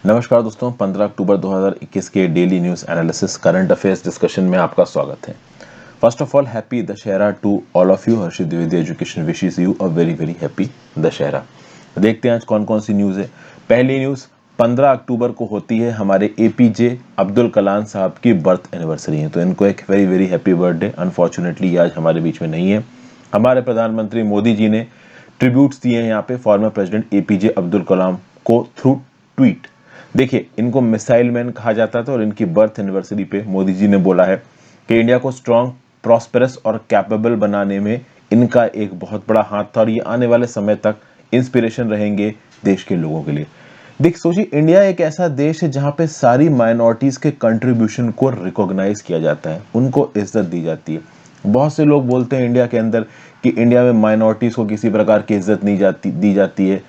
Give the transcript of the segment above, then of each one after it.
नमस्कार दोस्तों, 15 अक्टूबर 2021 के daily news analysis current affairs discussion में आपका स्वागत है। First of all happy Dussehra to all of you. Harshit Dwivedi education wishes you a very very happy Dussehra. देखते हैं आज कौन कौन सी न्यूज़ है। पहली न्यूज़ 15 अक्टूबर को होती है हमारे एपीजे अब्दुल कलाम साहब की बर्थ एनिवर्सरी है, तो इनको एक very very happy birthday. Unfortunately आज हमारे बीच में नहीं है। हमारे प्रधानमंत्री मोदी जी ने ट्रिब्यूट्स दिए हैं यहाँ पे फॉर्मर प्रेसिडेंट एपीजे अब्दुल कलाम को थ्रू ट्वीट। देखिए, इनको मिसाइल मैन कहा जाता था और इनकी बर्थ एनिवर्सरी पे मोदी जी ने बोला है कि इंडिया को स्ट्रॉन्ग, प्रॉस्पेरस और कैपेबल बनाने में इनका एक बहुत बड़ा हाथ था और ये आने वाले समय तक इंस्पिरेशन रहेंगे देश के लोगों के लिए। देख सोचिए, इंडिया एक ऐसा देश है जहां पे सारी माइनॉरिटीज के कंट्रीब्यूशन को रिकॉग्नाइज किया जाता है, उनको इज्जत दी जाती है। बहुत से लोग बोलते हैं इंडिया के अंदर कि इंडिया में माइनॉरिटीज को किसी प्रकार की इज्जत नहीं दी जाती है।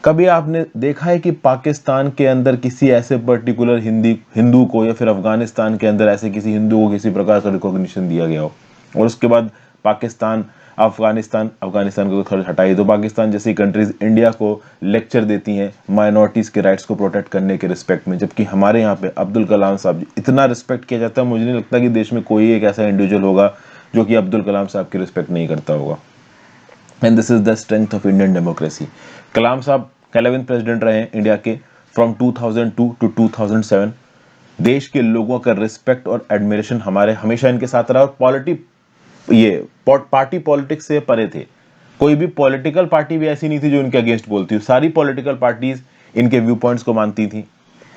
कभी आपने देखा है कि पाकिस्तान के अंदर किसी ऐसे पर्टिकुलर हिंदू को या फिर अफगानिस्तान के अंदर ऐसे किसी हिंदू को किसी प्रकार का रिकॉग्निशन दिया गया हो? और उसके बाद पाकिस्तान, अफगानिस्तान को खर्च हटाई तो पाकिस्तान जैसी कंट्रीज इंडिया को लेक्चर देती हैं माइनॉरिटीज के राइट्स को प्रोटेक्ट करने के रिस्पेक्ट में, जबकि हमारे यहाँ पे अब्दुल कलाम साहब इतना रिस्पेक्ट किया जाता है। मुझे नहीं लगता कि देश में कोई एक ऐसा इंडिविजुअल होगा जो कि अब्दुल कलाम साहब की रिस्पेक्ट नहीं करता होगा। And this is the strength of Indian democracy. Kalam साहब 11th प्रेसिडेंट रहे हैं इंडिया के फ्रॉम 2002 टू 2007। देश के लोगों का रिस्पेक्ट और एडमिरेशन हमारे हमेशा इनके साथ रहा और पार्टी पॉलिटिक्स से परे थे। कोई भी पॉलिटिकल पार्टी भी ऐसी नहीं थी जो इनके अगेंस्ट बोलती हो, सारी पॉलिटिकल पार्टीज इनके व्यू पॉइंट्स को मानती थी।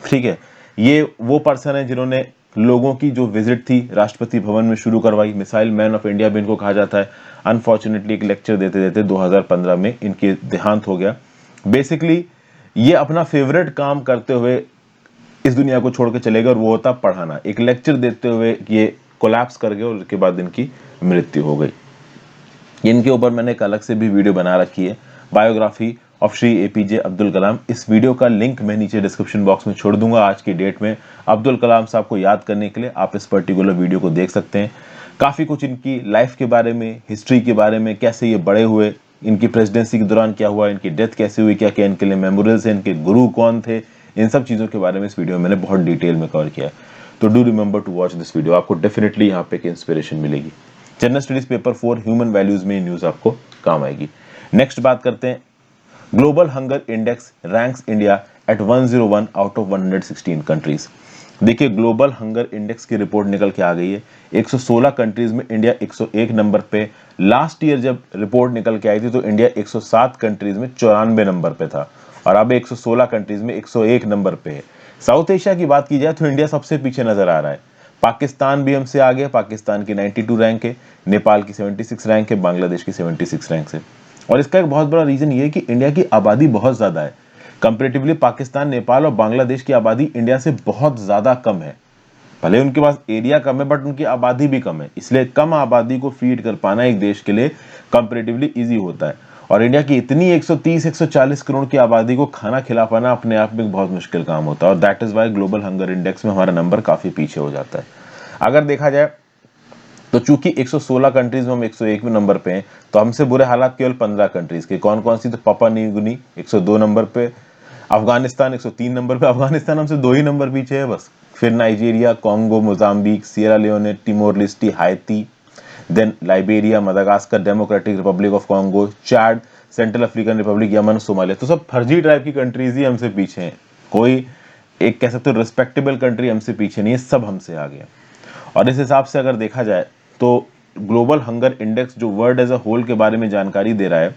ठीक है, ये वो पर्सन है जिन्होंने लोगों की जो विजिट थी राष्ट्रपति भवन में शुरू करवाई। मिसाइल मैन ऑफ इंडिया भी इनको कहा जाता है। अनफॉर्चुनेटली एक लेक्चर देते देते 2015 में इनके देहांत हो गया। बेसिकली ये अपना फेवरेट काम करते हुए इस दुनिया को छोड़ के चले गए और वो होता पढ़ाना। एक लेक्चर देते हुए ये कोलैप्स कर गए और उसके बाद इनकी मृत्यु हो गई। इनके ऊपर मैंने एक अलग से भी वीडियो बना रखी है, biography of Shri APJ Abdul Kalam. इस वीडियो का लिंक मैं नीचे डिस्क्रिप्शन बॉक्स में छोड़ दूंगा। आज की डेट में अब्दुल कलाम साहब को याद करने के लिए आप इस पर्टिकुलर वीडियो को देख सकते हैं। काफी कुछ इनकी लाइफ के बारे में, हिस्ट्री के बारे में, कैसे ये बड़े हुए, इनकी प्रेसिडेंसी के दौरान क्या हुआ, इनकी डेथ कैसे हुई, क्या क्या इनके लिए मेमोरियल्स हैं, इनके गुरु कौन थे, इन सब चीजों के बारे में इस वीडियो में मैंने बहुत डिटेल में कवर किया है। तो do remember to watch this video, आपको डेफिनेटली यहाँ पे एक इंस्पिरेशन मिलेगी। General studies paper 4 human values में न्यूज आपको काम आएगी। नेक्स्ट बात करते हैं, global hunger index ranks India at 101 out of 116 countries. देखिए, ग्लोबल हंगर इंडेक्स की रिपोर्ट निकल के आ गई है। 116 कंट्रीज में इंडिया 101 नंबर पे। लास्ट ईयर जब रिपोर्ट निकल के आई थी तो इंडिया 107 कंट्रीज में 94 नंबर पे था और अब 116 कंट्रीज में 101 नंबर पे है। साउथ एशिया की बात की जाए तो इंडिया सबसे पीछे नजर आ रहा है। पाकिस्तान भी हमसे आगे, पाकिस्तान की 92 रैंक है, नेपाल की 76 रैंक है, बांग्लादेश की 76 रैंक है। और इसका एक बहुत बड़ा रीजन ये है कि इंडिया की आबादी बहुत ज्यादा है। कंपैरेटिवली पाकिस्तान, नेपाल और बांग्लादेश की आबादी इंडिया से बहुत ज्यादा कम है। भले उनके पास एरिया कम है बट उनकी आबादी भी कम है, इसलिए कम आबादी को फीड कर पाना एक देश के लिए कंपैरेटिवली इजी होता है। और इंडिया की इतनी 130-140 करोड़ की आबादी को खाना खिला पाना अपने आप में एक बहुत मुश्किल काम होता है और that is why global hunger index में हमारा नंबर काफी पीछे हो जाता है। अगर देखा जाए तो चूंकि 116 कंट्रीज में हम 101वें नंबर पे हैं, तो हमसे बुरे हालात केवल 15 कंट्रीज के। कौन कौन सी? तो पापुआ न्यू गिनी 102 नंबर पे, अफगानिस्तान 103 नंबर पे, अफगानिस्तान हमसे 2 ही नंबर पीछे है बस। फिर Nigeria, Congo, Mozambique, Sierra Leone, Timor Leste, Haiti, then Liberia, Madagascar, Democratic Republic of Congo, Chad, Central African Republic, Yemen, Somalia. तो सब फर्जी टाइप की कंट्रीज ही हमसे पीछे हैं। कोई एक कह सकते हो रिस्पेक्टेबल कंट्री हमसे पीछे नहीं है, सब हमसे आ गया। और इस हिसाब से अगर देखा जाए तो ग्लोबल हंगर इंडेक्स जो वर्ल्ड एज अ होल के बारे में जानकारी दे रहा है,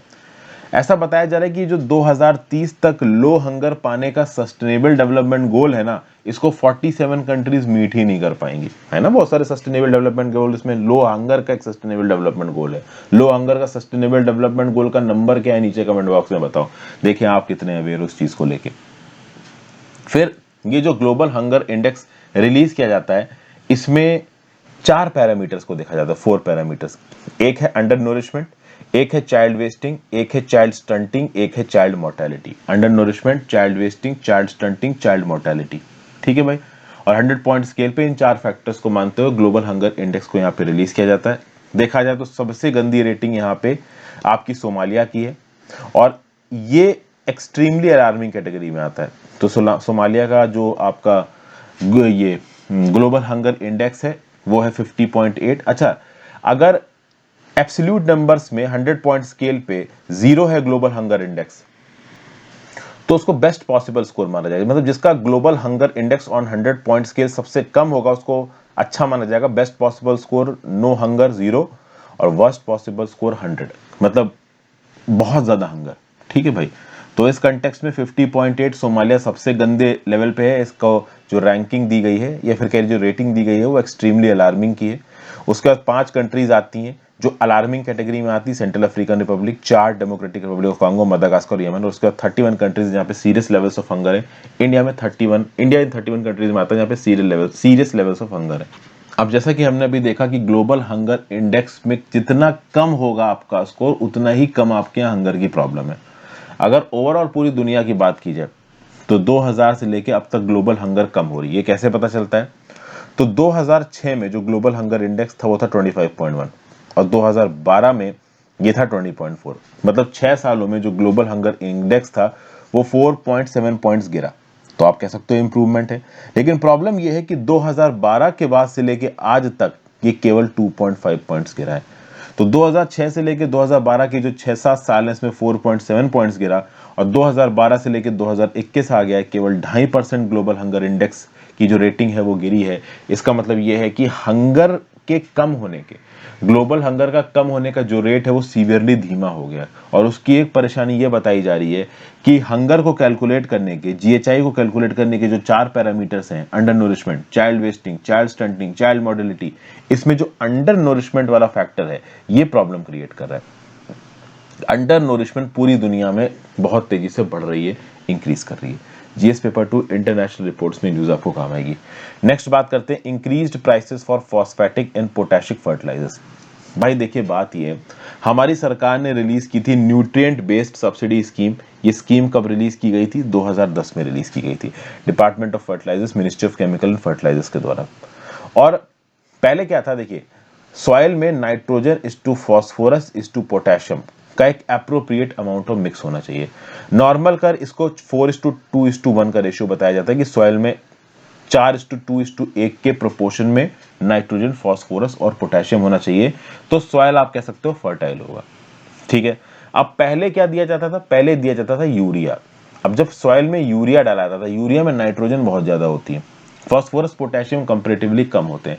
ऐसा बताया जा रहा है कि जो 2030 तक लो हंगर पाने का सस्टेनेबल डेवलपमेंट गोल है ना, इसको 47 कंट्रीज मीट ही नहीं कर पाएंगी। है ना, बहुत सारे सस्टेनेबल डेवलपमेंट गोल, इसमें लो हंगर का एक सस्टेनेबल डेवलपमेंट गोल है। लो हंगर का सस्टेनेबल डेवलपमेंट गोल का नंबर क्या है, नीचे कमेंट बॉक्स में बताओ। देखिए आप कितने अवेयर उस चीज को लेके। फिर ये जो ग्लोबल हंगर इंडेक्स रिलीज किया जाता है, इसमें 4 पैरामीटर्स को देखा जाता है, 4 पैरामीटर्स। एक है अंडर नोरिशमेंट, एक है चाइल्ड वेस्टिंग, एक है चाइल्ड स्टंटिंग, एक है child mortality. Under nourishment, child wasting, child stunting, child mortality. ठीक है भाई। और 100 पॉइंट स्केल पे इन 4 फैक्टर्स को मानते हुए ग्लोबल हंगर इंडेक्स को यहाँ पे रिलीज किया जाता है। देखा जाए तो सबसे गंदी रेटिंग यहाँ पे आपकी सोमालिया की है और ये एक्सट्रीमली अलार्मिंग कैटेगरी में आता है। तो सोमालिया का जो आपका ये ग्लोबल हंगर इंडेक्स है वो है 50.8। अच्छा, अगर एब्सोल्यूट नंबर्स में 100 पॉइंट स्केल पे 0 है ग्लोबल हंगर इंडेक्स, तो उसको बेस्ट पॉसिबल स्कोर माना जाएगा। मतलब जिसका global hunger index on 100 point scale सबसे कम होगा उसको अच्छा माना जाएगा। Best possible score no hunger 0 और वर्स्ट पॉसिबल स्कोर 100, मतलब बहुत ज्यादा हंगर। ठीक है भाई, तो इस कंटेक्स्ट में 50.8 सोमालिया सबसे गंदे लेवल पे है। इसको जो रैंकिंग दी गई है या फिर कह जो रेटिंग दी गई है वो एक्सट्रीमली अलार्मिंग की है। उसके बाद 5 कंट्रीज आती हैं जो अलार्मिंग कैटेगरी में आती है: Central African Republic, Chad Democratic Republic of Congo, Madagascar, Yemen. और उसके बाद 31 कंट्रीज जहाँ पे सीरियस लेवल्स ऑफ हंगर है। इंडिया इन 31 कंट्रीज में आता है जहाँ पे सीरियस लेवल्स ऑफ हंगर है। अब जैसा कि हमने अभी देखा कि ग्लोबल हंगर इंडेक्स में जितना कम होगा आपका स्कोर उतना ही कम आपके यहाँ हंगर की प्रॉब्लम है। अगर ओवरऑल पूरी दुनिया की बात की जाए तो 2000 से लेके अब तक ग्लोबल हंगर कम हो रही है। ये कैसे पता चलता है? तो 2006 में जो ग्लोबल हंगर इंडेक्स था वो था 25.1 और 2012 में ये था 20.4। मतलब 6 सालों में जो ग्लोबल हंगर इंडेक्स था वो 4.7 पॉइंट्स गिरा। तो आप कह सकते हो इंप्रूवमेंट है। लेकिन प्रॉब्लम ये है कि 2012 के बाद से लेके आज तक ये केवल 2.5 पॉइंट्स गिरा है। तो 2006 से लेके 2012 के जो 6-7 साल है इसमें 4.7 पॉइंट्स गिरा और 2012 से लेके 2021 आ गया है केवल 2.5% ग्लोबल हंगर इंडेक्स की जो रेटिंग है वो गिरी है। इसका मतलब ये है कि हंगर के कम होने के, ग्लोबल हंगर का कम होने का जो रेट है वो सीवियरली धीमा हो गया। और उसकी एक परेशानी ये बताई जा रही है कि हंगर को कैलकुलेट करने के, जीएचआई को कैलकुलेट करने के जो 4 पैरामीटर्स हैं, undernourishment, child wasting, child stunting, child mortality, इसमें जो अंडर नूरिशमेंट वाला फैक्टर है ये प्रॉब्लम क्रिएट कर रहा है। अंडर नूरिशमेंट पूरी दुनिया में बहुत तेजी से बढ़ रही है, इंक्रीज कर रही है। जीएस पेपर 2 इंटरनेशनल रिपोर्ट्स में न्यूज आपको काम आएगी। नेक्स्ट बात करते हैं increased prices for phosphatic and potassic fertilisers. भाई देखिए बात ये है, हमारी सरकार ने रिलीज की थी न्यूट्रिएंट बेस्ड सब्सिडी स्कीम। ये स्कीम कब रिलीज की गई थी? 2010 में रिलीज की गई थी department of fertilisers, ministry of chemical and fertilisers के द्वारा। और पहले क्या था देखिए, सॉइल में nitrogen is to phosphorus is to potassium का एक अप्रोप्रिएट अमाउंट ऑफ मिक्स होना चाहिए। नॉर्मल कर इसको 4:2:1 का रेशियो बताया जाता है कि सॉइल में 4:2:1 के प्रोपोर्शन में नाइट्रोजन, फॉस्फोरस और पोटेशियम होना चाहिए, तो सॉइल आप कह सकते हो फर्टाइल होगा। ठीक है, अब पहले क्या दिया जाता था? पहले दिया जाता था यूरिया। अब जब सॉइल में यूरिया डाला जाता था, यूरिया में नाइट्रोजन बहुत ज्यादा होती है, फॉस्फोरस पोटेशियम कंपैरेटिवली कम होते हैं।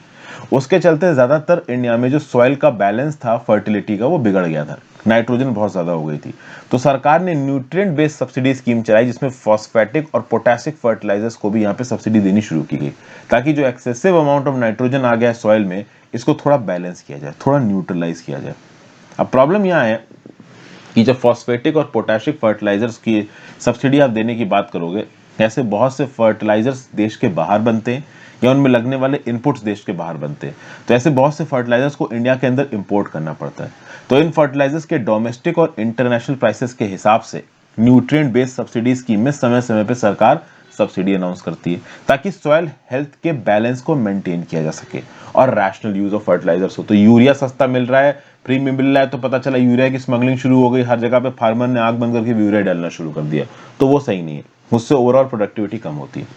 उसके चलते ज्यादातर इंडिया में जो सॉइल का बैलेंस था फर्टिलिटी का वो बिगड़ गया था, नाइट्रोजन बहुत ज्यादा हो गई थी। तो सरकार ने न्यूट्रिएंट बेस्ड सब्सिडी स्कीम चलाई जिसमें फॉस्फेटिक और पोटेशिक फर्टिलाइजर्स को भी यहाँ पे सब्सिडी देनी शुरू की गई, ताकि जो एक्सेसिव अमाउंट ऑफ नाइट्रोजन आ गया सॉइल में इसको थोड़ा बैलेंस किया जाए, थोड़ा न्यूट्रलाइज किया जाए। अब प्रॉब्लम यहाँ है कि जब फॉस्फेटिक और पोटेशिक फर्टिलाइजर्स की सब्सिडी आप देने की बात करोगे, ऐसे बहुत से फर्टिलाइजर्स देश के बाहर बनते हैं या उनमें लगने वाले इनपुट्स देश के बाहर बनते हैं, तो ऐसे बहुत से फर्टिलाइजर्स को इंडिया के अंदर इंपोर्ट करना पड़ता है। तो इन फर्टिलाइजर्स के डोमेस्टिक और इंटरनेशनल प्राइसेस के हिसाब से न्यूट्रिएंट बेस्ड सब्सिडी स्कीम में समय समय पर सरकार सब्सिडी अनाउंस करती है ताकि सॉइल हेल्थ के बैलेंस को मेंटेन किया जा सके और रैशनल यूज ऑफ फर्टिलाइजर्स हो। तो यूरिया सस्ता मिल रहा है, फ्री में मिल रहा है, तो पता चला यूरिया की स्मगलिंग शुरू हो गई, हर जगह पे फार्मर ने आग बंद करके यूरिया डालना शुरू कर दिया, तो वो सही नहीं है, उससे ओवरऑल प्रोडक्टिविटी कम होती है।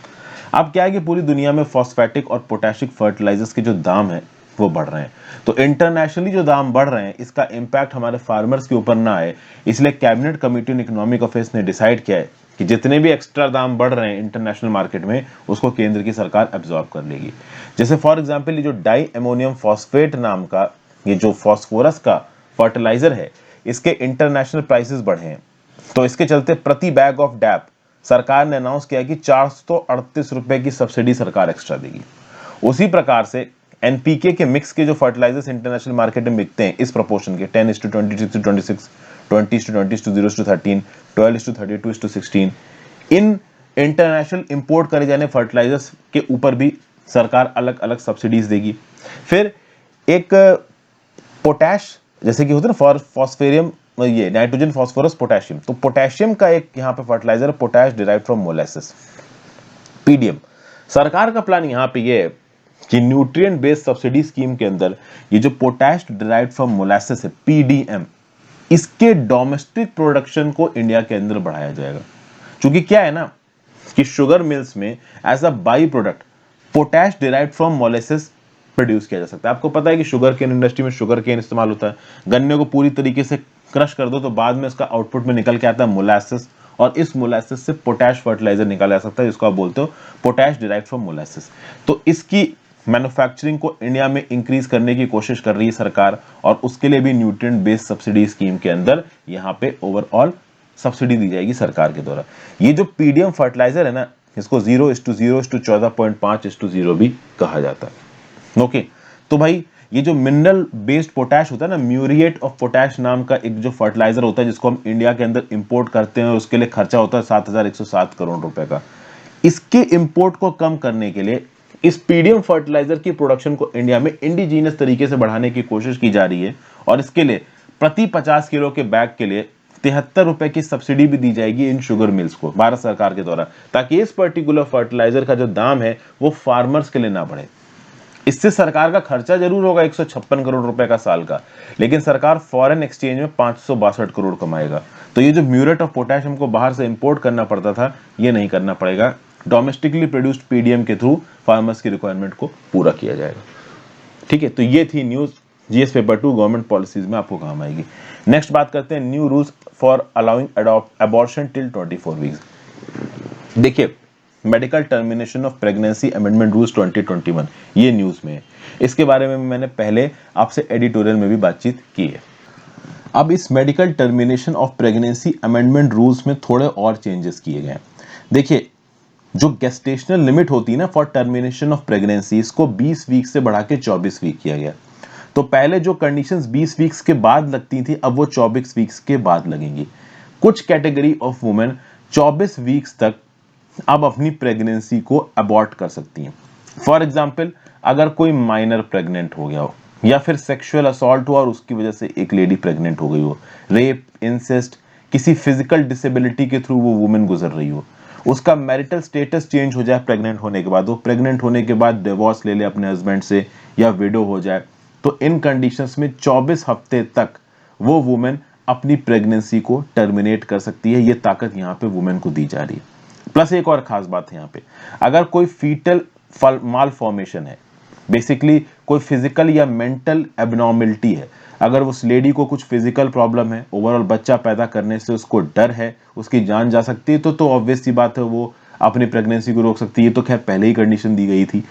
अब क्या है कि पूरी दुनिया में फॉस्फेटिक और पोटेशिक फर्टिलाइजर्स के जो दाम है वो बढ़ रहे हैं, तो इंटरनेशनली जो दाम बढ़ रहे हैं इसका इंपैक्ट हमारे फार्मर्स के ऊपर ना आए, इसलिए cabinet committee on economic affairs ने डिसाइड किया है कि जितने भी एक्स्ट्रा दाम बढ़ रहे हैं इंटरनेशनल मार्केट में उसको केंद्र की सरकार एब्जॉर्ब कर लेगी। जैसे फॉर एग्जांपल ये जो डाई अमोनियम फॉस्फेट नाम का ये जो फॉस्फोरस का फर्टिलाइजर है, इसके इंटरनेशनल प्राइसेस बढ़े हैं, तो इसके चलते प्रति बैग ऑफ डैप सरकार ने अनाउंस किया कि 438 रुपए की सब्सिडी सरकार एक्स्ट्रा देगी। उसी प्रकार से एनपीके के मिक्स के जो फर्टिलाइजर्स इंटरनेशनल मार्केट में बिकते हैं इस प्रोपोर्शन के 10:20:26, 20:20:0:13, 12:32:16, इन इंटरनेशनल इंपोर्ट करे जाने फर्टिलाइजर्स के ऊपर भी सरकार अलग अलग सब्सिडीज देगी। फिर एक पोटैश, जैसे कि होता है ना फॉस्फेरियम, ये नाइट्रोजन, फॉस्फोरस, पोटेशियम, तो पोटेशियम का एक यहाँ पे fertiliser potash derived from molasses, PDM. सरकार का प्लान यहाँ पे ये है कि न्यूट्रिएंट बेस्ड सब्सिडी स्कीम के अंदर ये जो पोटैश डिराइव्ड फ्रॉम मोलासेस है, पीडीएम, इसके डोमेस्टिक प्रोडक्शन को इंडिया के अंदर बढ़ाया जाएगा। क्योंकि क्या है ना, कि शुगर मिल्स में as a by product potash derived from molasses produce किया जा सकता है। आपको पता है कि शुगर केन इंडस्ट्री में शुगर केन इस्तेमाल होता है। गन्ने को पूरी तरीके से क्रश कर दो तो बाद में इसका आउटपुट में निकल के आता है मोलासिस, और इस मोलासिस से पोटैश फर्टिलाइजर निकाला जा सकता है जिसको आप बोलते हो पोटैश डिराइव्ड फ्रॉम मोलासिस। तो इसकी मैन्युफैक्चरिंग को इंडिया में इंक्रीज करने की कोशिश कर रही है सरकार, और उसके लिए भी न्यूट्रिएंट बेस्ड सब्सिडी स्कीम के अंदर यहाँ पे ओवरऑल सब्सिडी दी जाएगी सरकार के द्वारा। ये जो पीडीएम फर्टिलाइजर है ना, इसको 0:0:14.5:0 भी कहा जाता है। ओके, तो भाई ये जो मिनरल बेस्ड पोटैश होता है ना, म्यूरिएट ऑफ पोटैश नाम का एक जो फर्टिलाइजर होता है जिसको हम इंडिया के अंदर इंपोर्ट करते हैं, उसके लिए खर्चा होता है 7,107 करोड़ रुपए का। इसके इंपोर्ट को कम करने के लिए इस पीडीएम फर्टिलाइजर की प्रोडक्शन को इंडिया में इंडिजीनियस तरीके से बढ़ाने की कोशिश की जा रही है, और इसके लिए प्रति 50 किलो के बैग के लिए 73 रुपए की सब्सिडी भी दी जाएगी इन शुगर मिल्स को भारत सरकार के द्वारा, ताकि इस पर्टिकुलर फर्टिलाइजर का जो दाम है वो फार्मर्स के लिए ना बढ़े। इससे सरकार का खर्चा जरूर होगा 156 करोड़ रुपए का साल का, लेकिन सरकार फॉरेन एक्सचेंज में 562 करोड़ कमाएगा। तो ये जो म्यूरेट ऑफ पोटैश हमको बाहर से इंपोर्ट करना पड़ता था, ये नहीं करना पड़ेगा। डोमेस्टिकली प्रोड्यूस्ड पीडीएम के थ्रू फार्मर्स की रिक्वायरमेंट को पूरा किया जाएगा। ठीक है, तो ये थी news GS paper 2 government policies में आपको काम आएगी। नेक्स्ट बात करते हैं new rules for allowing abortion till 24 weeks. देखिए, medical termination of pregnancy amendment rules 2021 ये न्यूज में है। इसके बारे में मैंने पहले आपसे एडिटोरियल में भी बातचीत की है। अब इस medical termination of pregnancy amendment rules में थोड़े और चेंजेस किए गए हैं। देखिए, जो गेस्टेशनल लिमिट होती है ना फॉर टर्मिनेशन ऑफ प्रेगनेंसी, इसको 20 वीक से बढ़ा के 24 वीक किया गया। तो पहले जो कंडीशंस 20 वीक्स के बाद लगती थी, अब वो 24 वीक्स के बाद लगेंगी। कुछ कैटेगरी ऑफ वुमेन 24 वीक्स तक अब अपनी प्रेगनेंसी को अबॉर्ट कर सकती हैं। फॉर एग्जाम्पल, अगर कोई माइनर प्रेग्नेंट हो गया हो, या फिर सेक्सुअल असॉल्ट हुआ और उसकी वजह से एक लेडी प्रेग्नेंट हो गई हो, रेप, इंसेस्ट, किसी फिजिकल डिसेबिलिटी के थ्रू वो वुमेन गुजर रही हो, उसका मैरिटल स्टेटस चेंज हो जाए प्रेग्नेंट होने के बाद, वो प्रेग्नेंट होने के बाद डिवोर्स ले ले अपने हस्बैंड से या विडो हो जाए, तो इन कंडीशंस में 24 हफ्ते तक वो वुमेन अपनी प्रेगनेंसी को टर्मिनेट कर सकती है। ये ताकत यहाँ पे वुमेन को दी जा रही है। प्लस एक और खास बात है यहाँ पे, अगर कोई फीटल माल फॉर्मेशन है, बेसिकली कोई फिजिकल या मेंटल एबनॉर्मलिटी है, अगर उस लेडी को कुछ फिजिकल प्रॉब्लम है, ओवरऑल बच्चा पैदा करने से उसको डर है, उसकी जान जा सकती है, तो ऑब्वियस सी बात है वो अपनी प्रेगनेंसी को रोक सकती है। तो खैर पहले ही कंडीशन दी गई थी।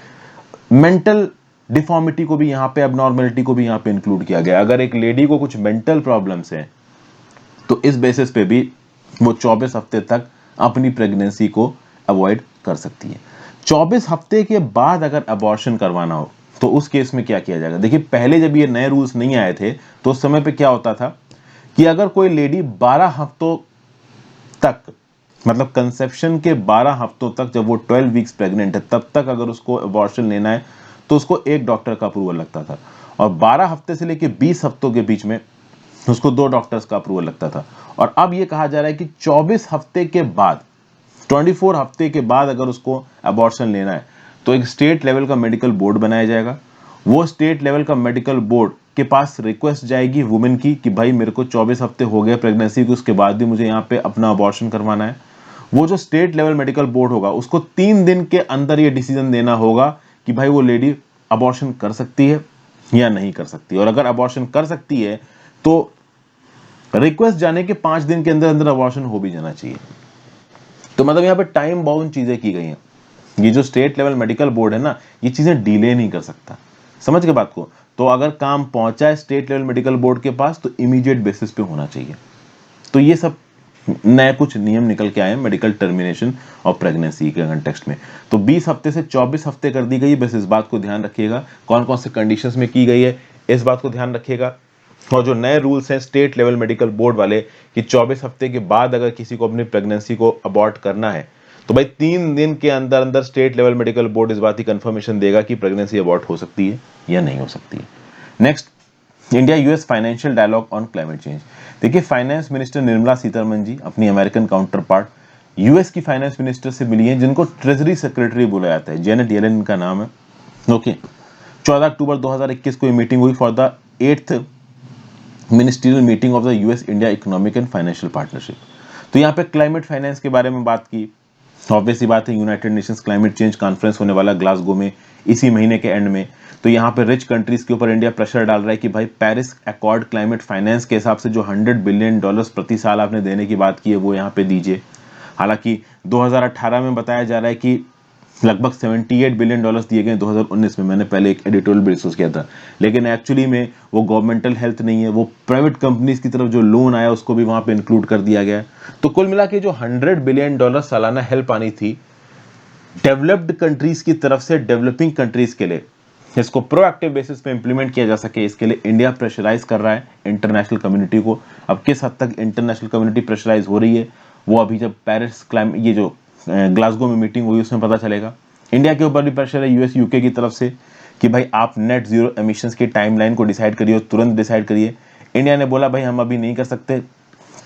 मेंटल डिफॉर्मिटी को भी यहाँ पे, एबनॉर्मलिटी को भी यहाँ पे इंक्लूड किया गया। अगर एक लेडी को कुछ मेंटल प्रॉब्लम्स है तो इस बेसिस पे भी वो 24 हफ्ते तक अपनी प्रेगनेंसी को अवॉइड कर सकती है। 24 हफ्ते के बाद अगर अबॉर्शन करवाना हो तो उस केस में क्या किया जाएगा? देखिए, पहले जब ये नए रूल्स नहीं आए थे तो उस समय पे क्या होता था कि अगर कोई लेडी 12 हफ्तों तक, मतलब कंसेप्शन के 12 हफ्तों तक, जब वो 12 वीक्स प्रेग्नेंट है तब तक अगर उसको अबॉर्शन लेना है तो उसको एक डॉक्टर का अप्रूवल लगता था, और 12 हफ्ते से लेकर 20 हफ्तों के बीच में उसको 2 डॉक्टर्स का अप्रूवल लगता था। और अब ये कहा जा रहा है कि 24 हफ्ते के बाद, 24 हफ्ते के बाद अगर उसको अबॉर्शन लेना है तो एक स्टेट लेवल का मेडिकल बोर्ड बनाया जाएगा। वो स्टेट लेवल का मेडिकल बोर्ड के पास रिक्वेस्ट जाएगी वुमेन की कि भाई मेरे को 24 हफ्ते हो गए प्रेगनेंसी के, उसके बाद भी मुझे यहाँ पे अपना अबॉर्शन करवाना है। वो जो स्टेट लेवल मेडिकल बोर्ड होगा उसको 3 दिन के अंदर ये डिसीजन देना होगा कि भाई वो लेडी अबॉर्शन कर सकती है या नहीं कर सकती, और अगर अबॉर्शन कर सकती है तो रिक्वेस्ट जाने के 5 दिन के अंदर अंदर अबॉर्शन हो भी जाना चाहिए। तो मतलब यहाँ पे टाइम बाउंड चीजें की गई हैं। ये जो स्टेट लेवल मेडिकल बोर्ड है ना, ये चीजें डिले नहीं कर सकता। समझ के बात को? तो अगर काम पहुंचा है स्टेट लेवल मेडिकल बोर्ड के पास तो इमीडिएट बेसिस पे होना चाहिए। तो ये सब नए कुछ नियम निकल के आए हैं मेडिकल टर्मिनेशन ऑफ प्रेगनेंसी के कंटेक्स्ट में। तो 20 हफ्ते से 24 हफ्ते कर दी गई, बस इस बात को ध्यान रखिएगा कौन कौन से कंडीशंस में की गई है, इस बात को ध्यान रखिएगा। और जो नए रूल्स हैं स्टेट लेवल मेडिकल बोर्ड वाले कि 24 हफ्ते के बाद अगर किसी को अपनी प्रेगनेंसी को अबॉर्ट करना है तो भाई 3 दिन के अंदर अंदर स्टेट लेवल मेडिकल बोर्ड इस बात की कंफर्मेशन देगा कि प्रेगनेंसी अबॉर्ट हो सकती है या नहीं हो सकती है। Next, India US financial dialogue on climate change. देखिए, फाइनेंस मिनिस्टर निर्मला सीतारमन जी अपनी अमेरिकन काउंटर पार्ट यूएस की फाइनेंस मिनिस्टर से मिली हैं, जिनको ट्रेजरी सेक्रेटरी बोला जाता है, जेनेट येलेन इनका नाम है। ओके, 14 अक्टूबर 2021 को ये मीटिंग हुई for the 8th ministerial meeting of the US India economic and financial partnership. तो यहाँ पे क्लाइमेट फाइनेंस के बारे में बात की, ऑब्वियस सी बात है, United Nations climate change conference होने वाला ग्लासगो में इसी महीने के एंड में। तो यहाँ पे रिच कंट्रीज के ऊपर इंडिया प्रेशर डाल रहा है कि भाई पेरिस अकॉर्ड क्लाइमेट फाइनेंस के हिसाब से जो $100 बिलियन प्रति साल आपने देने की बात की है वो यहाँ पे दीजिए। हालांकि 2018 में बताया जा रहा है कि लगभग $78 बिलियन दिए गए 2019 में। मैंने पहले एक एडिटोरियल भी डिस्कस किया था, लेकिन एक्चुअली में वो गवर्नमेंटल हेल्थ नहीं है, वो प्राइवेट कंपनीज की तरफ जो लोन आया उसको भी वहां पे इंक्लूड कर दिया गया। तो कुल मिला के जो $100 बिलियन सालाना हेल्प आनी थी डेवलप्ड कंट्रीज की तरफ से डेवलपिंग कंट्रीज के लिए, इसको प्रोएक्टिव बेसिस पे इंप्लीमेंट किया जा सके, इसके लिए इंडिया प्रेशराइज कर रहा है इंटरनेशनल कम्युनिटी को। अब किस हद तक इंटरनेशनल कम्युनिटी प्रेशराइज हो रही है वो अभी जब पेरिस क्लाइमेट ये जो ग्लासगो में मीटिंग हुई उसमें पता चलेगा। इंडिया के ऊपर भी प्रेशर है यूएस यूके की तरफ से कि भाई आप नेट जीरो एमिशंस की टाइमलाइन को डिसाइड करिए, तुरंत डिसाइड करिए। इंडिया ने बोला भाई हम अभी नहीं कर सकते,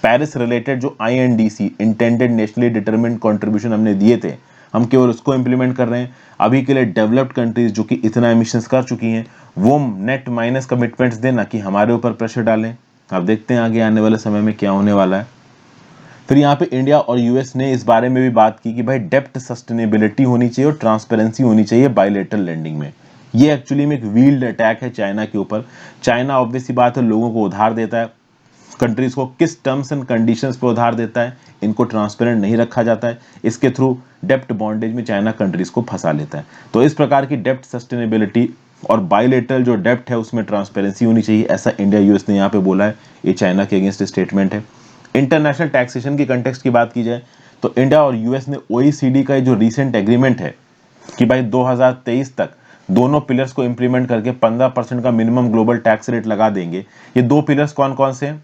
पेरिस रिलेटेड जो INDC intended nationally determined contribution हमने दिए थे हम केवल उसको इंप्लीमेंट कर रहे हैं। अभी के लिए डेवलप्ड कंट्रीज जो कि इतना एमिशंस कर चुकी हैं वो नेट माइनस कमिटमेंट्स दें, ना कि हमारे ऊपर प्रेशर डालें। आप देखते हैं आगे आने वाले समय में क्या होने वाला है। फिर यहाँ पे इंडिया और यूएस ने इस बारे में भी बात की कि भाई डेप्ट सस्टेनेबिलिटी होनी चाहिए और ट्रांसपेरेंसी होनी चाहिए बायलैटरल लेंडिंग में। ये एक्चुअली में एक व्हील्ड अटैक है चाइना के ऊपर। चाइना ऑब्वियस सी बात है लोगों को उधार देता है, कंट्रीज को किस टर्म्स एंड कंडीशंस पे उधार देता है इनको ट्रांसपेरेंट नहीं रखा जाता है, इसके थ्रू डेप्ट बॉन्डेज में चाइना कंट्रीज को फंसा लेता है। तो इस प्रकार की डेप्ट सस्टेनेबिलिटी और बायलैटरल जो डेप्ट है उसमें ट्रांसपेरेंसी होनी चाहिए, ऐसा इंडिया यूएस ने यहाँ पे बोला है। ये चाइना के अगेंस्ट स्टेटमेंट है। इंटरनेशनल टैक्सेशन की कंटेक्स्ट की बात की जाए तो इंडिया और यूएस ने OECD का जो रीसेंट एग्रीमेंट है कि भाई 2023 तक दोनों पिलर्स को इंप्लीमेंट करके 15% का मिनिमम ग्लोबल टैक्स रेट लगा देंगे। ये दो पिलर्स कौन कौन से हैं?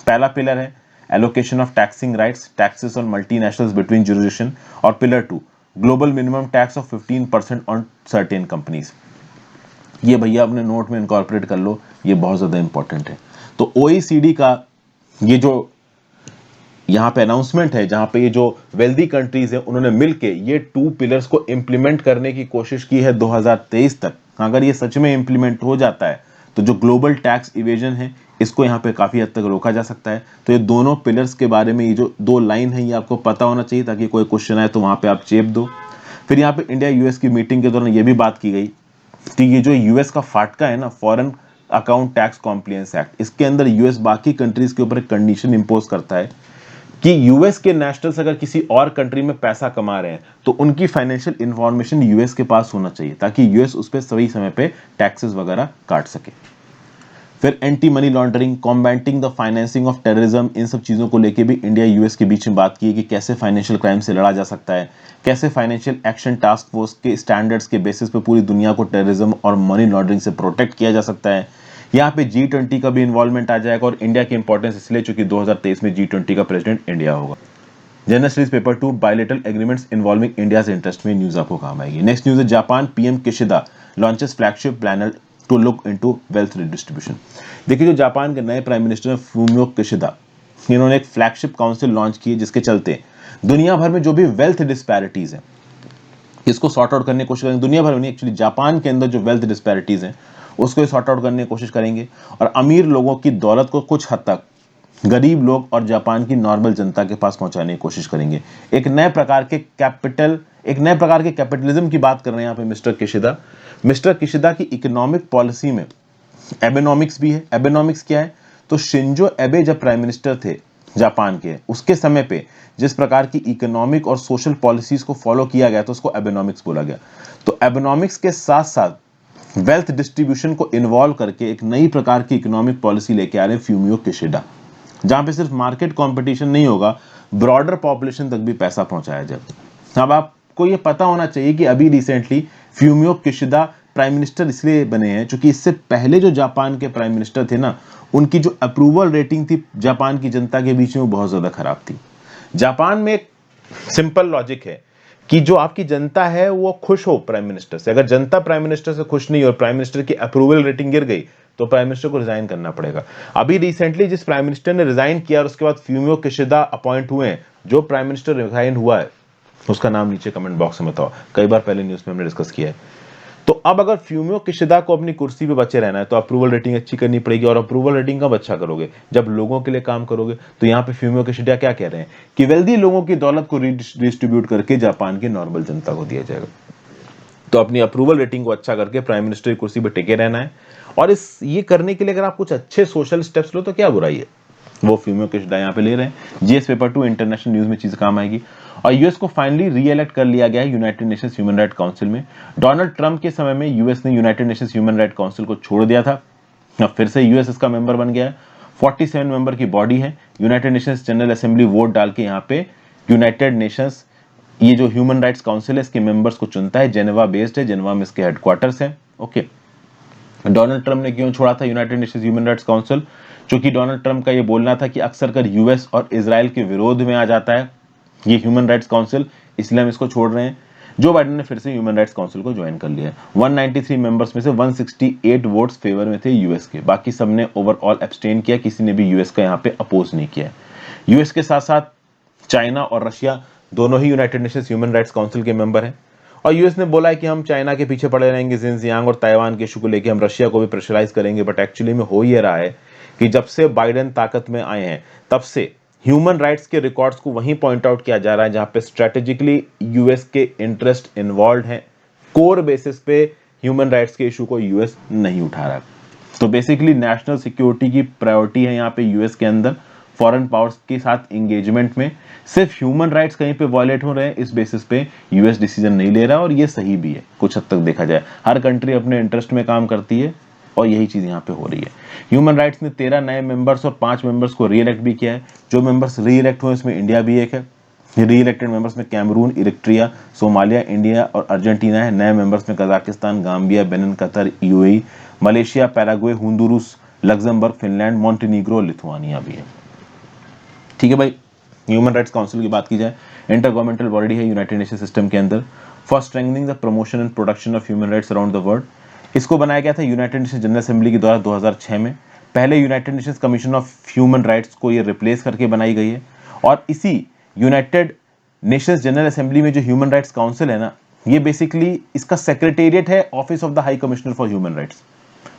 पहला पिलर है allocation of taxing rights taxes on multinationals between jurisdiction, और pillar 2 global minimum tax of 15% on certain companies. ये भैया अपने नोट में इनकॉर्पोरेट कर लो, ये बहुत ज्यादा इंपॉर्टेंट है। तो OECD का ये जो यहाँ पे अनाउंसमेंट है जहां पे ये जो वेल्दी कंट्रीज है उन्होंने मिलके ये 2 पिलर्स को इंप्लीमेंट करने की कोशिश की है 2023 तक। अगर ये सच में इंप्लीमेंट हो जाता है तो जो ग्लोबल टैक्स इवेजन है इसको यहाँ पे काफी हद तक रोका जा सकता है। तो ये दोनों पिलर्स के बारे में ये जो 2 लाइन है ये आपको पता होना चाहिए ताकि कोई क्वेश्चन आए तो वहां पे आप चेप दो। फिर यहाँ पे इंडिया यूएस की मीटिंग के दौरान ये भी बात की गई कि ये जो यूएस का फाटका है ना, foreign account tax compliance act, इसके अंदर यूएस बाकी कंट्रीज के ऊपर एक कंडीशन इंपोज करता है कि यूएस के नेशनल्स अगर किसी और कंट्री में पैसा कमा रहे हैं तो उनकी फाइनेंशियल इंफॉर्मेशन यूएस के पास होना चाहिए ताकि यूएस उस पर सही समय पे टैक्सेस वगैरह काट सके। फिर anti money laundering, combating the financing of terrorism, इन सब चीजों को लेके भी इंडिया यूएस के बीच में बात की है कि कैसे फाइनेंशियल क्राइम से लड़ा जा सकता है, कैसे फाइनेंशियल एक्शन टास्क फोर्स के स्टैंडर्ड्स के बेसिस पे पूरी दुनिया को टेररिज्म और मनी लॉन्ड्रिंग से प्रोटेक्ट किया जा सकता है। यहाँ पे G20 का भी इन्वॉल्वमेंट आ जाएगा और इंडिया की इंपॉर्टेंस इसलिए चूंकि 2023 में G20 का प्रेसिडेंट इंडिया होगा। General studies paper 2 bilateral agreements involving India's interest में न्यूज आपको काम आएगी। नेक्स्ट न्यूज है Japan PM Kishida launches flagship planner to look into wealth redistribution. देखिए जो जापान के नए प्राइम मिनिस्टर फूमियो किशिदा, इन्होंने एक फ्लैगशिप काउंसिल लॉन्च की जिसके चलते दुनिया भर में जो भी वेल्थ डिस्पैरिटीज है इसको सॉर्ट आउट करने की कोशिश करेंगे। दुनिया भर में नहीं, एक्चुअली जापान के अंदर जो वेल्थ डिस्पैरिटीज हैं उसको सॉर्ट आउट करने की कोशिश करेंगे और अमीर लोगों की दौलत को कुछ हद तक गरीब लोग और जापान की नॉर्मल जनता के पास पहुंचाने की कोशिश करेंगे। एक नए प्रकार के कैपिटलिज्म की बात कर रहे हैं यहाँ पे मिस्टर किशिदा। मिस्टर किशिदा की इकोनॉमिक पॉलिसी में एबेनॉमिक्स भी है। एबेनॉमिक्स क्या है? तो शिंजो एबे जब प्राइम मिनिस्टर थे जापान के, उसके समय पे जिस प्रकार की इकोनॉमिक और सोशल पॉलिसीज को फॉलो किया गया तो उसको एबेनॉमिक्स बोला गया। तो एबेनॉमिक्स के साथ साथ वेल्थ डिस्ट्रीब्यूशन को इन्वॉल्व करके एक नई प्रकार की इकोनॉमिक पॉलिसी लेके आ रहे हैं फ्यूमियो किशिडा, जहां पे सिर्फ मार्केट कंपटीशन नहीं होगा, ब्रॉडर पॉपुलेशन तक भी पैसा पहुंचाया जाए। अब आपको ये पता होना चाहिए कि अभी recently Fumio Kishida prime minister इसलिए बने हैं क्योंकि इससे पहले जो जापान के प्राइम मिनिस्टर थे ना, उनकी जो अप्रूवल रेटिंग थी जापान की जनता के बीच में वो बहुत ज्यादा खराब थी। जापान में एक सिंपल लॉजिक है कि जो आपकी जनता है वो खुश हो प्राइम मिनिस्टर से। अगर जनता प्राइम मिनिस्टर से खुश नहीं और प्राइम मिनिस्टर की अप्रूवल रेटिंग गिर गई तो प्राइम मिनिस्टर को रिजाइन करना पड़ेगा। अभी रिसेंटली जिस प्राइम मिनिस्टर ने रिजाइन किया और उसके बाद फ्यूमियो किशिदा अपॉइंट हुए हैं, जो प्राइम मिनिस्टर रिजाइन हुआ है उसका नाम नीचे कमेंट बॉक्स में बताओ, कई बार पहले न्यूज में हमने डिस्कस किया है। तो अब अगर फ्यूमियो किशिदा को अपनी कुर्सी पे बचे रहना है तो अप्रूवल रेटिंग अच्छी करनी पड़ेगी, और अप्रूवल रेटिंग कब अच्छा करोगे, जब लोगों के लिए काम करोगे। तो यहाँ पे फ्यूमियो किशिदा क्या कह रहे हैं कि वेल्दी लोगों की दौलत को डिस्ट्रीब्यूट करके जापान की नॉर्मल जनता को दिया जाएगा। तो अपनी अप्रूवल रेटिंग को अच्छा करके प्राइम मिनिस्टर की कुर्सी पर टिके रहना है, और ये करने के लिए अगर आप कुछ अच्छे सोशल स्टेप्स लो तो क्या बुराई है, वो फ्यूमियो किशिदा यहाँ पे ले रहे हैं। जीएस पेपर 2 इंटरनेशनल न्यूज में चीज काम आएगी। और यूएस को फाइनली रीइलेक्ट कर लिया गया है United Nations human right council में। डोनाल्ड ट्रंप के समय में यूएस ने United Nations human right council को छोड़ दिया था, अब फिर से यूएस इसका मेंबर बन गया है। 47 मेंबर की बॉडी है। United Nations general assembly vote डाल के यहाँ पे यूनाइटेड नेशंस, ये जो ह्यूमन राइट्स काउंसिल है, इसके मेंबर्स को चुनता है। जेनेवा बेस्ड है, जेनेवा में इसके हेडक्वार्टर्स है। ओके, डोनाल्ड ट्रंप ने क्यों छोड़ा था United Nations Human Rights council? क्योंकि डोनाल्ड ट्रंप का ये बोलना था कि अक्सर कर यूएस और इजराइल के विरोध में आ जाता है ये ह्यूमन राइट्स काउंसिल, इसलिए हम इसको छोड़ रहे हैं। जो बाइडेन ने फिर से ह्यूमन राइट्स काउंसिल को ज्वाइन कर लिया है। 193 मेंबर्स में से 168 वोट्स फेवर में थे यूएस के, बाकी सबने ओवरऑल एब्सटेन किया, किसी ने भी यूएस का यहाँ पे अपोज नहीं किया। यूएस के साथ साथ चाइना और रशिया दोनों ही United Nations Human Rights Council के मेंबर हैं। और यूएस ने बोला है कि हम चाइना के पीछे पड़े रहेंगे जिनजियांग और ताइवान के इशू को लेकर, हम रशिया को भी प्रेशराइज करेंगे। बट एक्चुअली में हो ये रहा है कि जब से बाइडेन ताकत में आए हैं तब से ह्यूमन राइट्स के रिकॉर्ड्स को वहीं पॉइंट आउट किया जा रहा है जहां पे स्ट्रेटेजिकली यूएस के इंटरेस्ट इन्वॉल्व हैं। कोर बेसिस पे ह्यूमन राइट्स के इशू को यूएस नहीं उठा रहा है। तो बेसिकली नेशनल सिक्योरिटी की प्रायोरिटी है यहाँ पे यूएस के अंदर। फॉरेन पावर्स के साथ इंगेजमेंट में सिर्फ ह्यूमन राइट्स कहीं पे वायलेट हो रहे हैं, इस बेसिस पे यूएस डिसीजन नहीं ले रहा, और ये सही भी है कुछ हद तक देखा जाए। हर कंट्री अपने इंटरेस्ट में काम करती है और यही चीज यहाँ पे हो रही है। ह्यूमन राइट्स ने 13 नए मेंबर्स और 5 मेंबर्स को रीइलेक्ट भी किया है। जो मेंबर्स रीइलेक्ट हुए इसमें इंडिया भी एक है। रीइलेक्टेड मेंबर्स में कैमरून, इरिट्रिया, सोमालिया, इंडिया और अर्जेंटीना है। नए मेंबर्स में Kazakhstan, Gambia, Benin, Qatar, UAE, Malaysia, Paraguay, Honduras, Luxembourg, Finland, Montenegro, Lithuania भी है। ठीक है भाई, ह्यूमन राइट्स काउंसिल की बात की जाए, इंटर गवर्नमेंटल बॉडी है यूनाइटेड नेशन सिस्टम के अंदर for strengthening the promotion and production of Human rights around the world. इसको बनाया गया था यूनाइटेड नेशन जनरल असेंबली के द्वारा 2006 में। पहले United Nations commission of Human rights को ये रिप्लेस करके बनाई गई है। और इसी यूनाइटेड नेशंस जनरल असेंबली में जो ह्यूमन राइट्स काउंसिल है ना, ये बेसिकली इसका सेक्रेटेरिएट है Office of the High Commissioner for Human Rights.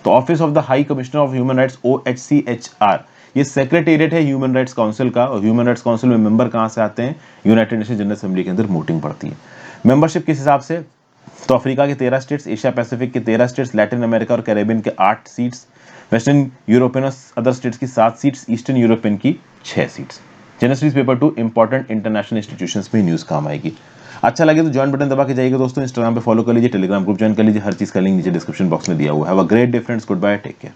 तो Office of the High Commissioner of Human Rights OHCHR, ये सेक्रेटेरिएट है ह्यूमन राइट्स काउंसिल का। और ह्यूमन राइट्स काउंसिल में मेंबर कहां से आते हैं? यूनाइटेड नेशन जनरल असेंबली के अंदर वोटिंग पड़ती है। मेंबरशिप किस हिसाब से? तो अफ्रीका के 13 स्टेट्स, एशिया पैसिफिक के 13 स्टेट्स, लैटिन अमेरिका और कैरेबियन के 8 सीट्स, वेस्टर्न यूरोपियन और अदर स्टेट्स की 7 सीट्स, ईस्टर्न यूरोपियन की 6 seats. Genesis paper 2 important international institutions में न्यूज काम आएगी। अच्छा लगे तो ज्वाइन बटन दबा के जाइएगा दोस्तों। इंस्टाग्राम पे फॉलो कर लीजिए, टेलीग्राम ग्रुप ज्वाइन कर लीजिए, हर चीज का लिंक नीचे डिस्क्रिप्शन बॉक्स में दिया हुआ है। Have a great day friends, good bye, take care.